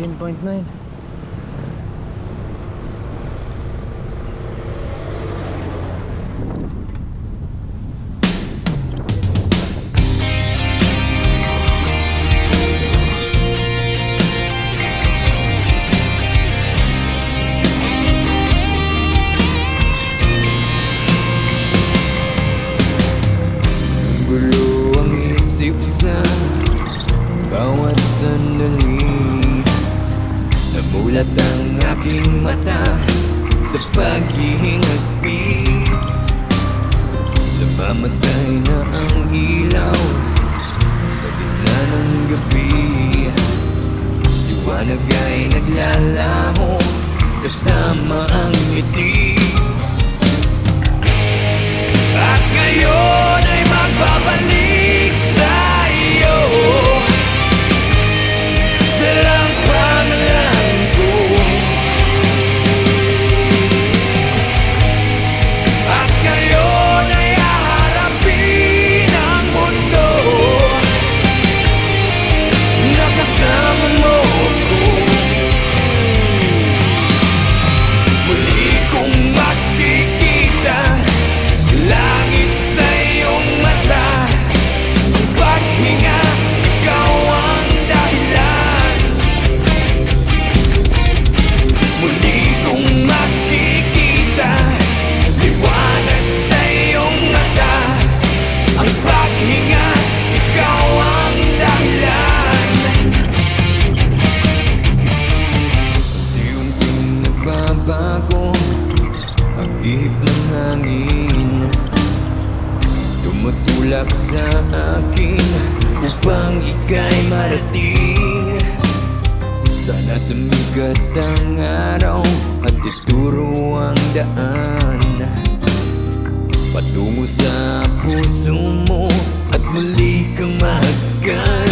15.9. Gulo ang isip sa bawat sandali. Namulat ang aking mata sa paghihingagpis. Namamatay na ang ilaw sa gitna ng gabi. Liwanag ay naglalaho kasama ang ngiti. At ngayon ay magbabalik sa iyo. Dalang pangalan ko. At ngayon ay haharapin ang mundo. Nakasama mo ko. Muli kong makikita langit sa iyong mata. Paghinga, ikaw ang dahilan. Muli kong makikita liwanag sa iyong mata. Ang paghinga, ikaw ang dahilan. Unti-unting nagbabago ang ihip ng hangin. Tumutulak sa akin upang ika'y marating. Sana sumikat ang araw at ituro ang daan patungo sa puso mo at muli kang mahagkan.